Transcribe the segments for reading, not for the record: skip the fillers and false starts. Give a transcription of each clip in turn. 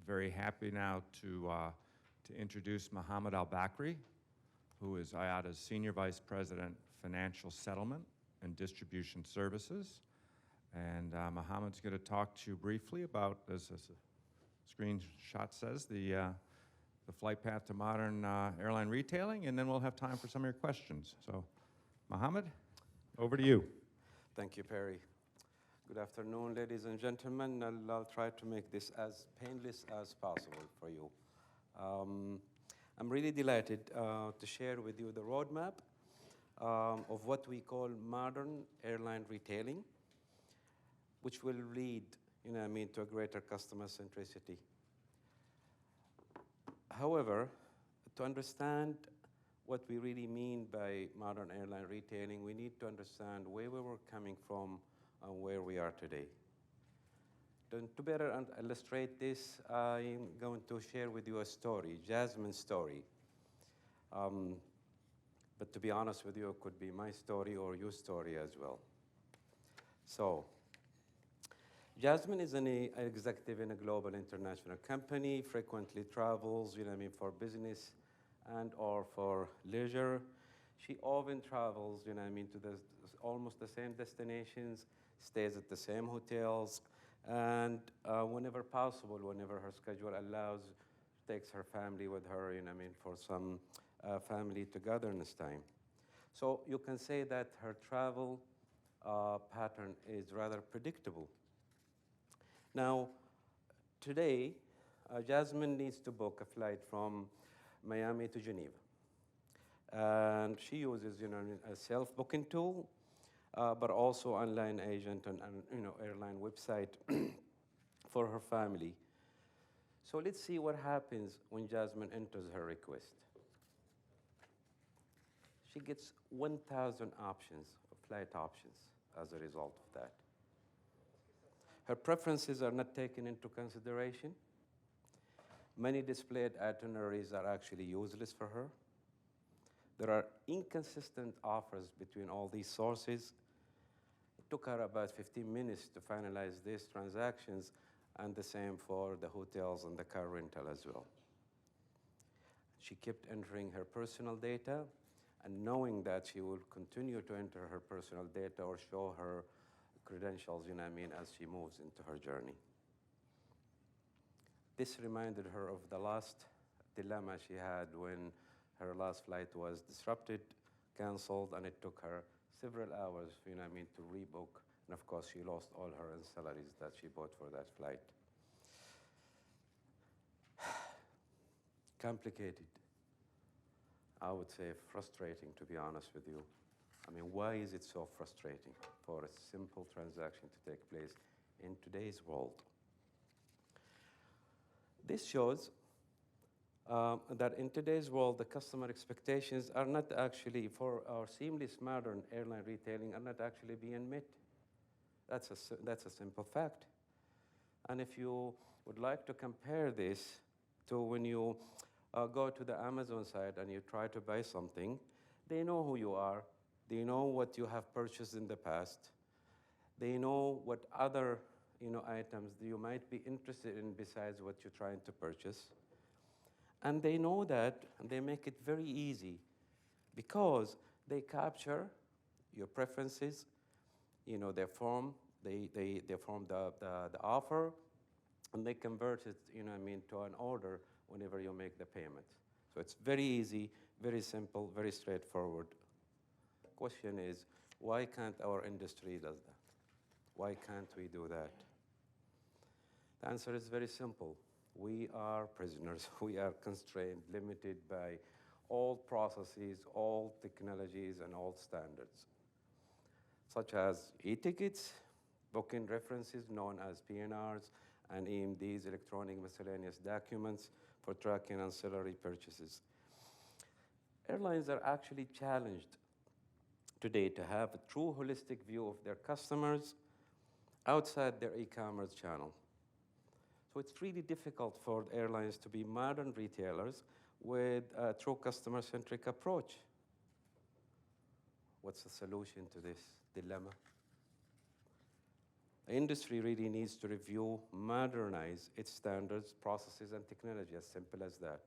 very happy now to introduce Mohammed Albakri, who is IATA's Senior Vice President, Financial Settlement and Distribution Services. And Mohammed's going to talk to you briefly about, as the screenshot says, the flight path to modern airline retailing, and then we'll have time for some of your questions. So, Mohammed, over to you. Thank you, Perry. Good afternoon, ladies and gentlemen. I'll try to make this as painless as possible for you. I'm really delighted to share with you the roadmap of what we call modern airline retailing, which will lead, to a greater customer centricity. However, to understand what we really mean by modern airline retailing, we need to understand where we were coming from and where we are today. To better illustrate this, I'm going to share with you a story, Jasmine's story. But to be honest with you, it could be my story or your story as well. So, Jasmine is an executive in a global international company, frequently travels, for business and or for leisure. She often travels, to almost the same destinations, stays at the same hotels, and whenever possible, whenever her schedule allows, takes her family with her, for some family togetherness time. So you can say that her travel pattern is rather predictable. Now, today, Jasmine needs to book a flight from Miami to Geneva. And she uses, a self-booking tool, but also online agent and airline website for her family. So let's see what happens when Jasmine enters her request. She gets 1,000 options, flight options, as a result of that. Her preferences are not taken into consideration. Many displayed itineraries are actually useless for her. There are inconsistent offers between all these sources. It took her about 15 minutes to finalize these transactions, and the same for the hotels and the car rental as well. She kept entering her personal data, and knowing that she will continue to enter her personal data or show her credentials, as she moves into her journey. This reminded her of the last dilemma she had when her last flight was disrupted, canceled, and it took her several hours, to rebook. And of course, she lost all her ancillaries that she bought for that flight. Complicated. I would say frustrating, to be honest with you. Why is it so frustrating for a simple transaction to take place in today's world? This shows that in today's world, the customer expectations are not actually, for our seamless modern airline retailing, are not actually being met. That's a simple fact. And if you would like to compare this to when you go to the Amazon site and you try to buy something, they know who you are. They know what you have purchased in the past. They know what other items you might be interested in besides what you're trying to purchase. And they know that, and they make it very easy because they capture your preferences, they form the offer, and they convert it, to an order whenever you make the payment. So it's very easy, very simple, very straightforward. Question is, why can't our industry do that? Why can't we do that? The answer is very simple. We are prisoners. We are constrained, limited by old processes, old technologies, and old standards, such as e-tickets, booking references known as PNRs, and EMDs, electronic miscellaneous documents for tracking ancillary purchases. Airlines are actually challenged today to have a true holistic view of their customers outside their e-commerce channel. So it's really difficult for airlines to be modern retailers with a true customer-centric approach. What's the solution to this dilemma? The industry really needs to review, modernize its standards, processes, and technology, as simple as that.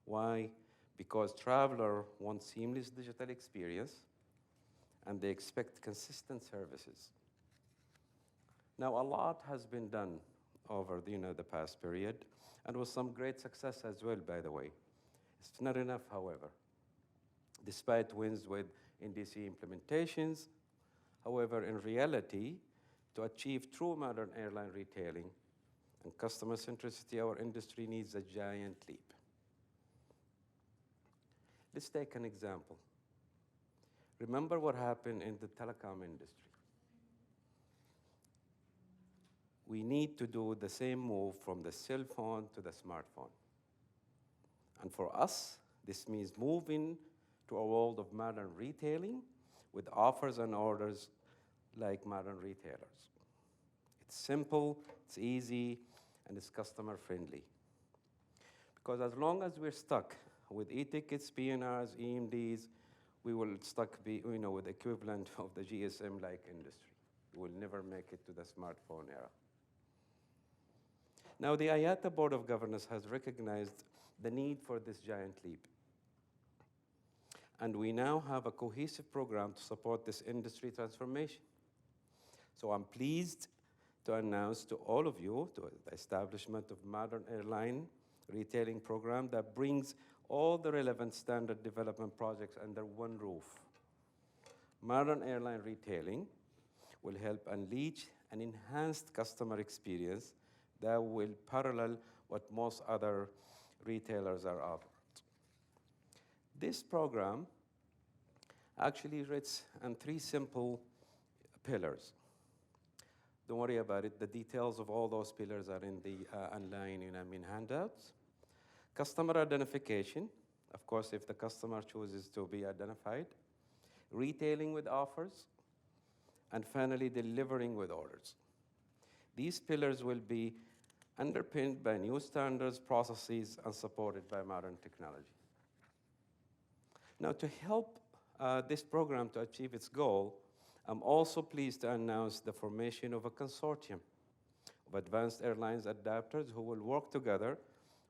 Why? Because travelers want seamless digital experience, and they expect consistent services. Now, a lot has been done over the past period, and with some great success as well, by the way. It's not enough, however. Despite wins with NDC implementations, however, in reality, to achieve true modern airline retailing and customer centricity, our industry needs a giant leap. Let's take an example. Remember what happened in the telecom industry. We need to do the same move from the cell phone to the smartphone. And for us, this means moving to a world of modern retailing with offers and orders like modern retailers. It's simple, it's easy, and it's customer friendly. Because as long as we're stuck with e-tickets, PNRs, EMDs, we will with the equivalent of the GSM-like industry. We will never make it to the smartphone era. Now, the IATA Board of Governors has recognized the need for this giant leap. And we now have a cohesive program to support this industry transformation. So I'm pleased to announce to all of you the establishment of Modern Airline Retailing Program that brings all the relevant standard development projects under one roof. Modern Airline Retailing will help unleash an enhanced customer experience that will parallel what most other retailers are offering. This program actually rests on three simple pillars. Don't worry about it. The details of all those pillars are in the online handouts. Customer identification, of course, if the customer chooses to be identified. Retailing with offers. And finally, delivering with orders. These pillars will be underpinned by new standards, processes, and supported by modern technology. Now, to help this program to achieve its goal, I'm also pleased to announce the formation of a consortium of advanced airlines adapters who will work together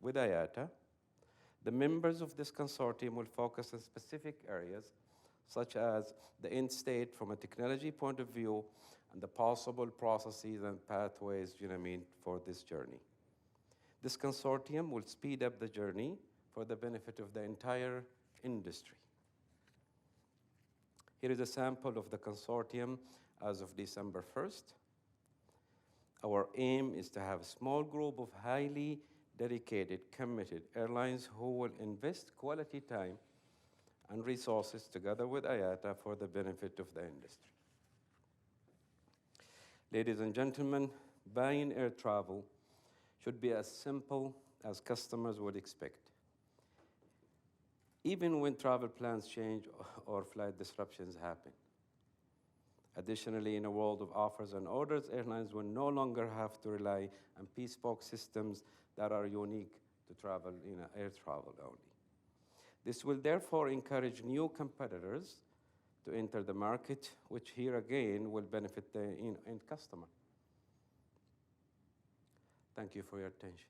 with IATA. The members of this consortium will focus on specific areas, such as the end state from a technology point of view and the possible processes and pathways for this journey. This consortium will speed up the journey for the benefit of the entire industry. Here is a sample of the consortium as of December 1st. Our aim is to have a small group of highly dedicated, committed airlines who will invest quality time and resources together with IATA for the benefit of the industry. Ladies and gentlemen, buying air travel should be as simple as customers would expect, even when travel plans change or flight disruptions happen. Additionally, in a world of offers and orders, airlines will no longer have to rely on bespoke systems that are unique to travel, air travel only. This will therefore encourage new competitors to enter the market, which here again will benefit the end customer. Thank you for your attention.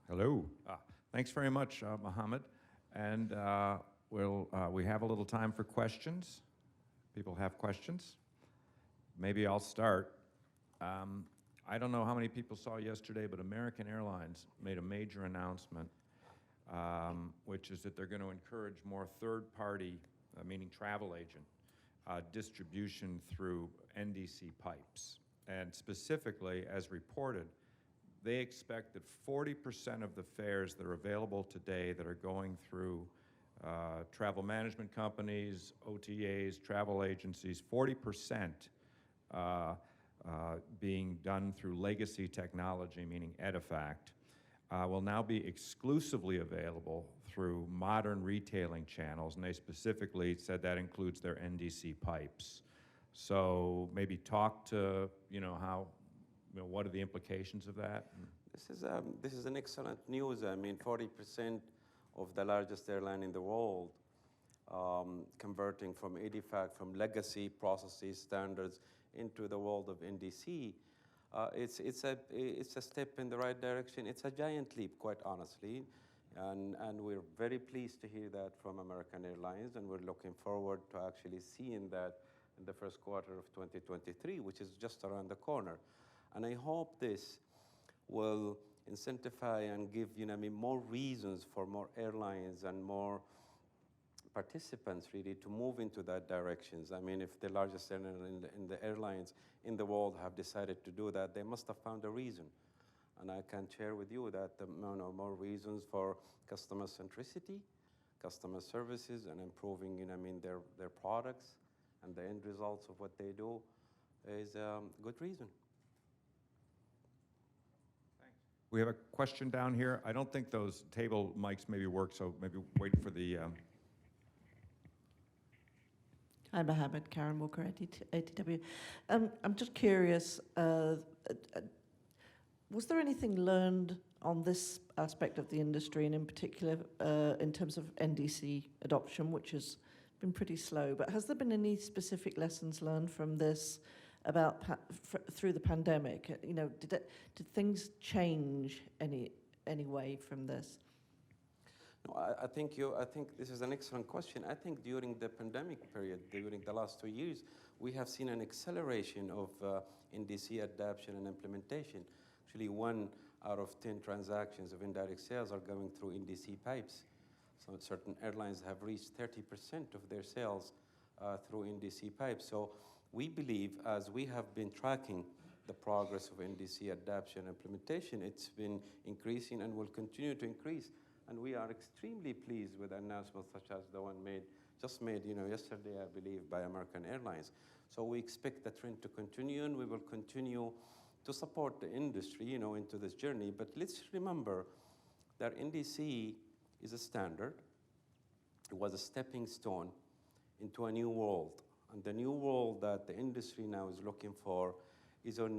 Hello. Thanks very much, Mohammed. And we have a little time for questions. People have questions. Maybe I'll start. I don't know how many people saw yesterday, but American Airlines made a major announcement, which is that they're going to encourage more third-party, meaning travel agent, distribution through NDC pipes. And specifically, as reported, they expect that 40% of the fares that are available today that are going through travel management companies, OTAs, travel agencies, 40% being done through legacy technology, meaning Edifact, will now be exclusively available through modern retailing channels, and they specifically said that includes their NDC pipes. So maybe talk to how, what are the implications of that? This is an excellent news. 40% of the largest airline in the world converting from EDIFACT, from legacy processes, standards, into the world of NDC, it's a step in the right direction. It's a giant leap, quite honestly. And we're very pleased to hear that from American Airlines, and we're looking forward to actually seeing that in the first quarter of 2023, which is just around the corner. And I hope this will incentivize and give more reasons for more airlines and more participants really to move into that directions. I mean, if the largest airline in the airlines in the world have decided to do that, they must have found a reason. And I can share with you that more reasons for customer centricity, customer services, and improving their products and the end results of what they do is a good reason. Thanks. We have a question down here. I don't think those table mics maybe work, so maybe wait for the... Hi, Mohammed, Karen Walker at ATW. I'm just curious, was there anything learned on this aspect of the industry, and in particular in terms of NDC adoption, which has been pretty slow, but has there been any specific lessons learned from this about through the pandemic? You know, did things change any way from this? No, I think this is an excellent question. I think during the pandemic period, during the last 2 years, we have seen an acceleration of NDC adoption and implementation. Actually, 1 out of 10 transactions of indirect sales are going through NDC pipes. So certain airlines have reached 30% of their sales through NDC pipes. So we believe, as we have been tracking the progress of NDC adoption and implementation, it's been increasing and will continue to increase. And we are extremely pleased with announcements such as the one just made yesterday, I believe, by American Airlines. So we expect the trend to continue, and we will continue to support the industry, into this journey. But let's remember that NDC is a standard. It was a stepping stone into a new world. And the new world that the industry now is looking for is a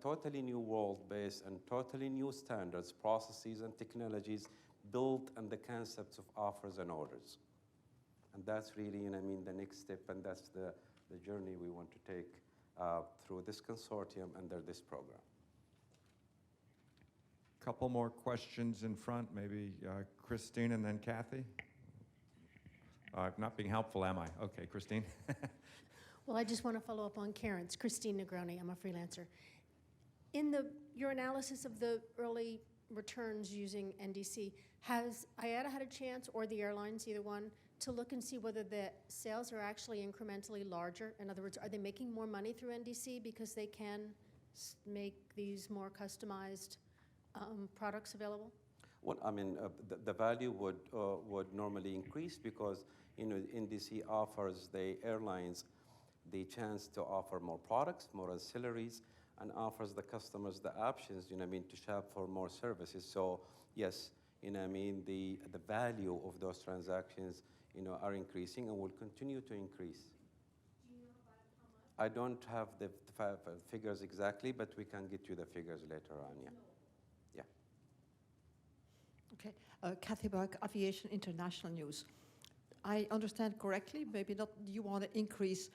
totally new world based on totally new standards, processes, and technologies built on the concepts of offers and orders. And that's really, the next step, and that's the journey we want to take through this consortium under this program. Couple more questions in front, maybe Christine and then Kathy. Not being helpful, am I? Okay, Christine. Well, I just want to follow up on Karen's. Christine Negroni, I'm a freelancer. In your analysis of the early returns using NDC, has IATA had a chance, or the airlines, either one, to look and see whether the sales are actually incrementally larger? In other words, are they making more money through NDC because they can make these more customized products available? Well, the value would normally increase because NDC offers the airlines the chance to offer more products, more ancillaries, and offers the customers the options, to shop for more services. So yes, the value of those transactions, are increasing and will continue to increase. Do you know about how much? I don't have the figures exactly, but we can get you the figures later on, yeah. No. Yeah. Okay, Kathy Buck, Aviation International News. I understand correctly, maybe not, you want to increase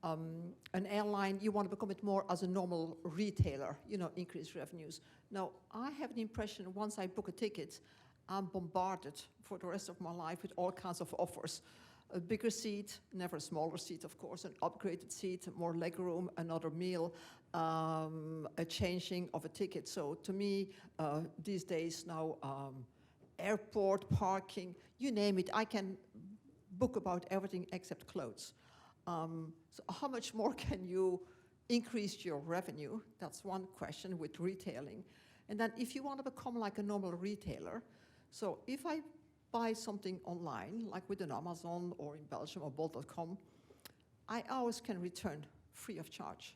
an airline, you want to become it more as a normal retailer, increase revenues. Now, I have an impression once I book a ticket, I'm bombarded for the rest of my life with all kinds of offers. A bigger seat, never a smaller seat, of course, an upgraded seat, more legroom, another meal, a changing of a ticket. So to me, these days now, airport, parking, you name it, I can book about everything except clothes. So how much more can you increase your revenue? That's one question with retailing. And then if you want to become like a normal retailer, so if I buy something online, like with an Amazon or in Belgium or Bol.com, I always can return free of charge.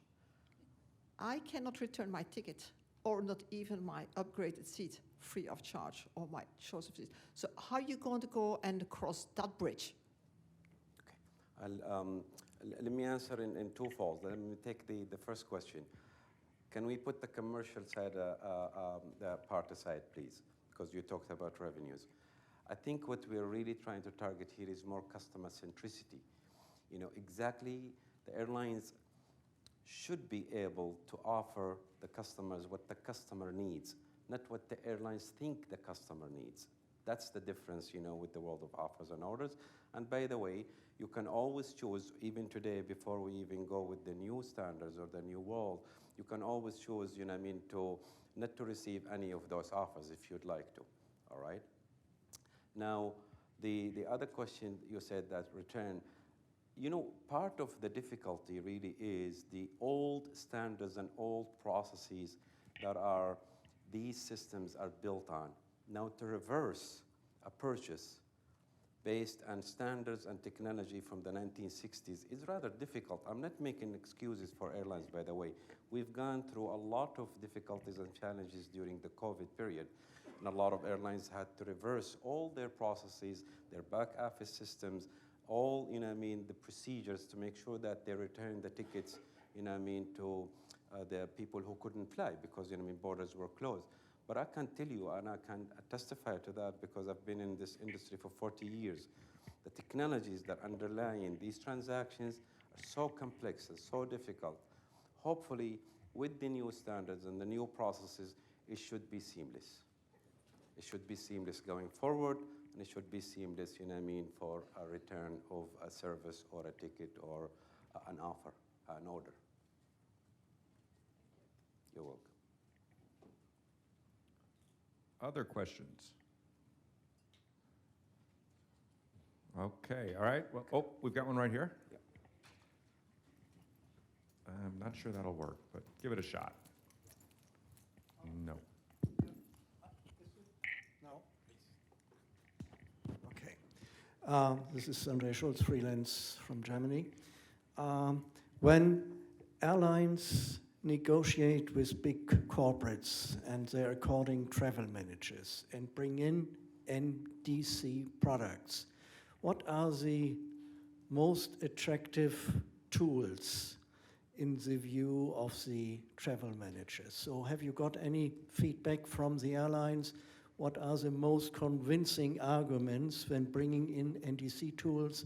I cannot return my ticket or not even my upgraded seat free of charge or my choice of seat. So how are you going to go and cross that bridge? Okay. Let me answer in twofold. Let me take the first question. Can we put the commercial side the part aside, please? Because you talked about revenues. I think what we're really trying to target here is more customer centricity. You know, exactly, the airlines should be able to offer the customers what the customer needs, not what the airlines think the customer needs. That's the difference, you know, with the world of offers and orders. And by the way, you can always choose, even today, before we even go with the new standards or the new world, you can always choose, you know what I mean, to not to receive any of those offers if you'd like to, all right? Now, the other question you said, that return, you know, part of the difficulty really is the old standards and old processes that these systems are built on. Now, to reverse a purchase based on standards and technology from the 1960s is rather difficult. I'm not making excuses for airlines, by the way. We've gone through a lot of difficulties and challenges during the COVID period, and a lot of airlines had to reverse all their processes, their back office systems, all, you know what I mean, the procedures to make sure that they return the tickets, you know what I mean, to the people who couldn't fly because, you know what I mean, borders were closed. But I can tell you, and I can testify to that because I've been in this industry for 40 years, the technologies that underlie these transactions are so complex and so difficult. Hopefully, with the new standards and the new processes, it should be seamless. It should be seamless going forward, and it should be seamless, you know what I mean, for a return of a service or a ticket or an offer, an order. You're welcome. Other questions? Okay, all right. Well, oh, we've got one right here. Yeah. I'm not sure that'll work, but give it a shot. No. No? Okay. This is André Schulz, freelance from Germany. When airlines negotiate with big corporates and they're according travel managers and bring in NDC products, what are the most attractive tools in the view of the travel managers? So have you got any feedback from the airlines? What are the most convincing arguments when bringing in NDC tools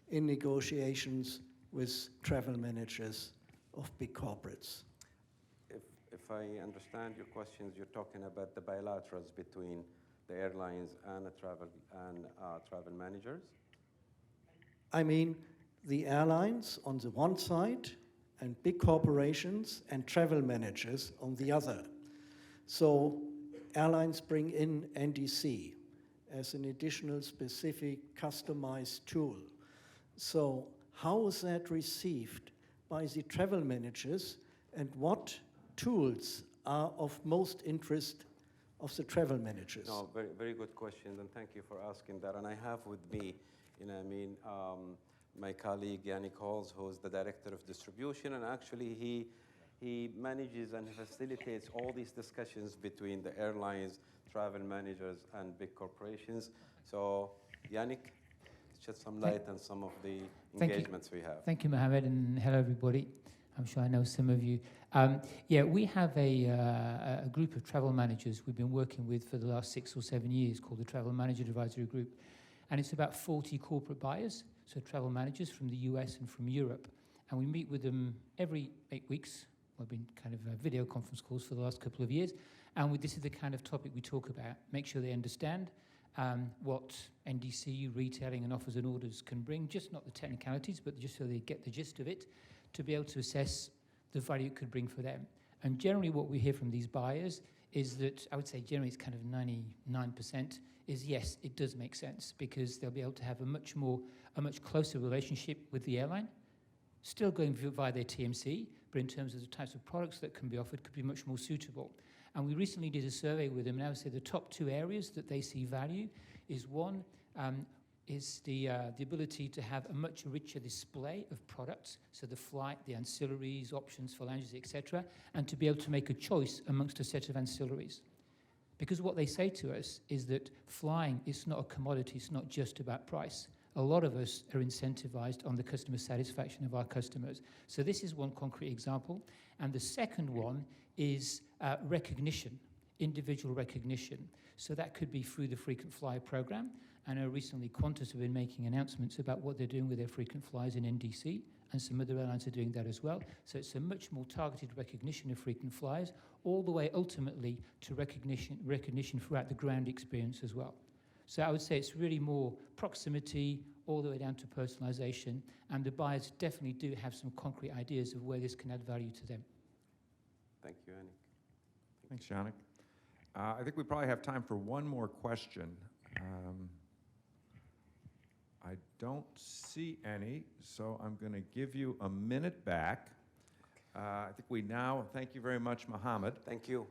in negotiations with travel managers of big corporates? If I understand your questions, you're talking about the bilaterals between the airlines and travel managers? I mean, the airlines on the one side and big corporations and travel managers on the other. So airlines bring in NDC as an additional specific customized tool. So how is that received by the travel managers, and what tools are of most interest of the travel managers? No, very, very good question, and thank you for asking that. And I have with me, you know, I mean, my colleague Yannick Halls, who's the director of distribution, and actually he manages and facilitates all these discussions between the airlines, travel managers, and big corporations. So, Yannick, shed some light on some of the engagements we have. Thank you, Mohammed, and hello, everybody. I'm sure I know some of you. Yeah, we have a group of travel managers we've been working with for the last 6 or 7 years called the Travel Manager Advisory Group. And it's about 40 corporate buyers, so travel managers from the US and from Europe. And we meet with them every 8 weeks. We've been kind of video conference calls for the last couple of years. And this is the kind of topic we talk about. Make sure they understand what NDC, retailing, and offers and orders can bring, just not the technicalities, but just so they get the gist of it, to be able to assess the value it could bring for them. And generally what we hear from these buyers is that, I would say generally it's kind of 99%, is yes, it does make sense, because they'll be able to have a much closer relationship with the airline, still going via their TMC, but in terms of the types of products that can be offered could be much more suitable. And we recently did a survey with them, and I would say the top 2 areas that they see value is one, is the ability to have a much richer display of products, so the flight, the ancillaries, options for lounges, etc., and to be able to make a choice amongst a set of ancillaries. Because what they say to us is that flying is not a commodity, it's not just about price. A lot of us are incentivized on the customer satisfaction of our customers. So this is one concrete example. And the second one is recognition, individual recognition. So that could be through the frequent flyer program. I know recently Qantas have been making announcements about what they're doing with their frequent flyers in NDC, and some other airlines are doing that as well. So it's a much more targeted recognition of frequent flyers, all the way ultimately to recognition throughout the ground experience as well. So I would say it's really more proximity, all the way down to personalization, and the buyers definitely do have some concrete ideas of where this can add value to them. Thank you, Yannick. Thanks, Yannick. I think we probably have time for one more question. I don't see any, so I'm going to give you a minute back. I think we now, thank you very much, Mohammed. Thank you.